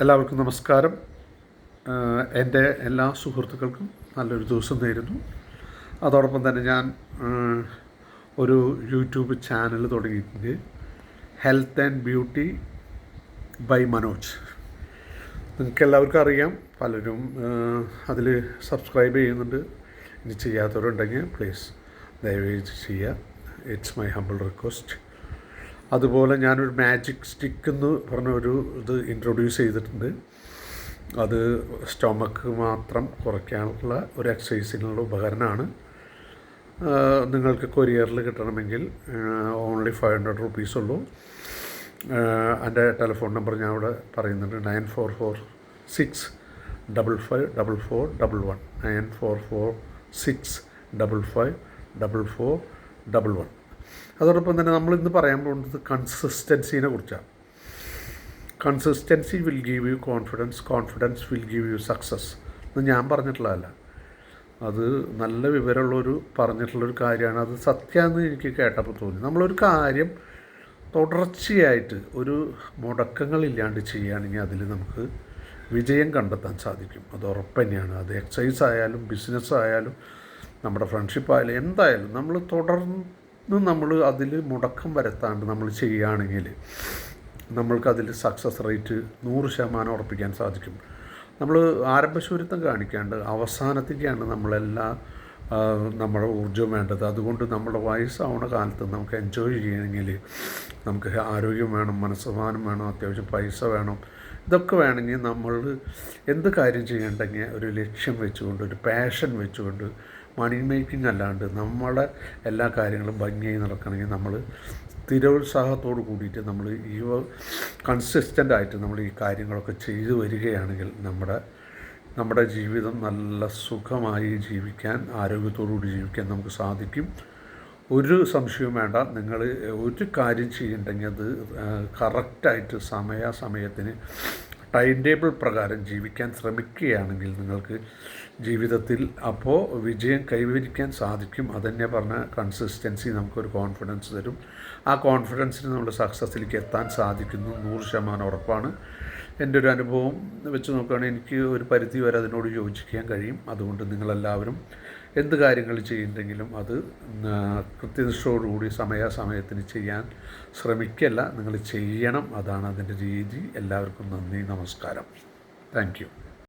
എല്ലാവർക്കും നമസ്കാരം. എൻ്റെ എല്ലാ സുഹൃത്തുക്കൾക്കും നല്ലൊരു ദിവസം നേരുന്നു. അതോടൊപ്പം തന്നെ ഞാൻ ഒരു യൂട്യൂബ് ചാനൽ തുടങ്ങിയിട്ടുണ്ട്, health and beauty by Manoj. നിങ്ങൾക്ക് എല്ലാവർക്കും അറിയാം, പലരും അതിൽ സബ്സ്ക്രൈബ് ചെയ്യുന്നുണ്ട്. ഇനി ചെയ്യാത്തവരുണ്ടെങ്കിൽ പ്ലീസ് ദയവായി ചെയ്യുക. It's my humble request. അതുപോലെ ഞാനൊരു മാജിക് സ്റ്റിക്ക് എന്ന് പറഞ്ഞൊരു ഇത് ഇൻട്രൊഡ്യൂസ് ചെയ്തിട്ടുണ്ട്. അത് സ്റ്റൊമക്ക് മാത്രം കുറയ്ക്കാനുള്ള ഒരു എക്സസൈസിനുള്ള ഉപകരണമാണ്. നിങ്ങൾക്ക് കൊറിയറിൽ കിട്ടണമെങ്കിൽ ഓൺലി 500 റുപ്പീസ് ഉള്ളൂ. എൻ്റെ ടെലിഫോൺ നമ്പർ ഞാൻ ഇവിടെ പറയുന്നുണ്ട്, 9446554411 9446554411. അതോടൊപ്പം തന്നെ നമ്മളിന്ന് പറയാൻ പോകുന്നത് കൺസിസ്റ്റൻസിനെ കുറിച്ചാണ്. Consistency will give you confidence, confidence will give you success എന്ന് ഞാൻ പറഞ്ഞിട്ടുള്ളതല്ല. അത് നല്ല വിവരമുള്ളൊരു പറഞ്ഞിട്ടുള്ളൊരു കാര്യമാണ്. അത് സത്യമെന്ന് എനിക്ക് കേട്ടപ്പോൾ തോന്നി. നമ്മളൊരു കാര്യം തുടർച്ചയായിട്ട് ഒരു മുടക്കങ്ങളില്ലാണ്ട് ചെയ്യുകയാണെങ്കിൽ അതിൽ നമുക്ക് വിജയം കണ്ടെത്താൻ സാധിക്കും. അത് ഉറപ്പ് തന്നെയാണ്. അത് എക്സസൈസ് ആയാലും ബിസിനസ് ആയാലും നമ്മുടെ ഫ്രണ്ട്ഷിപ്പ് ആയാലും എന്തായാലും നമ്മൾ നമ്മൾ അതിൽ മുടക്കം വരുത്താണ്ട് നമ്മൾ ചെയ്യുകയാണെങ്കിൽ നമ്മൾക്കതിൽ സക്സസ് റേറ്റ് 100% ഉറപ്പിക്കാൻ സാധിക്കും. നമ്മൾ ആരംഭശൂരിത്വം കാണിക്കാണ്ട് അവസാനത്തേക്കാണ് നമ്മുടെ ഊർജ്ജം വേണ്ടത്. അതുകൊണ്ട് നമ്മുടെ വയസ്സാവണ കാലത്ത് നമുക്ക് എൻജോയ് ചെയ്യണമെങ്കിൽ നമുക്ക് ആരോഗ്യം വേണം, മനസ്സമാനം വേണം, അത്യാവശ്യം പൈസ വേണം. ഇതൊക്കെ വേണമെങ്കിൽ നമ്മൾ എന്ത് കാര്യം ചെയ്യണമെങ്കിൽ ഒരു ലക്ഷ്യം വെച്ചുകൊണ്ട്, ഒരു പാഷൻ വെച്ചുകൊണ്ട്, മണി മേക്കിംഗ് അല്ലാണ്ട് നമ്മളെ എല്ലാ കാര്യങ്ങളും ഭംഗിയായി നടക്കണമെങ്കിൽ നമ്മൾ സ്ഥിരോത്സാഹത്തോട് കൂടിയിട്ട് നമ്മൾ കൺസിസ്റ്റൻ്റായിട്ട് നമ്മൾ ഈ കാര്യങ്ങളൊക്കെ ചെയ്തു വരികയാണെങ്കിൽ നമ്മുടെ ജീവിതം നല്ല സുഖമായി ജീവിക്കാൻ, ആരോഗ്യത്തോടുകൂടി ജീവിക്കാൻ നമുക്ക് സാധിക്കും. ഒരു സംശയവും വേണ്ട. നിങ്ങൾ ഒരു കാര്യം ചെയ്യണ്ടെങ്കിൽ അത് കറക്റ്റായിട്ട് സമയത്തിന് ടൈം ടേബിൾ പ്രകാരം ജീവിക്കാൻ ശ്രമിക്കുകയാണെങ്കിൽ നിങ്ങൾക്ക് ജീവിതത്തിൽ അപ്പോൾ വിജയം കൈവരിക്കാൻ സാധിക്കും. അതുതന്നെ പറഞ്ഞ കൺസിസ്റ്റൻസി നമുക്കൊരു കോൺഫിഡൻസ് തരും. ആ കോൺഫിഡൻസിന് നമ്മൾ സക്സസ്സിലേക്ക് എത്താൻ സാധിക്കുന്നു, 100% ഉറപ്പാണ്. എൻ്റെ ഒരു അനുഭവം വെച്ച് നോക്കുകയാണെങ്കിൽ എനിക്ക് ഒരു പരിധി വരെ അതിനോട് യോജിക്കാൻ കഴിയും. അതുകൊണ്ട് നിങ്ങളെല്ലാവരും എന്ത് കാര്യങ്ങൾ ചെയ്യുന്നുണ്ടെങ്കിലും അത് കൃത്യനിഷ്ഠയോടുകൂടി സമയത്തിന് ചെയ്യാൻ ശ്രമിക്കല്ല, നിങ്ങൾ ചെയ്യണം. അതാണ് അതിൻ്റെ രീതി. എല്ലാവർക്കും നന്ദി, നമസ്കാരം. Thank you.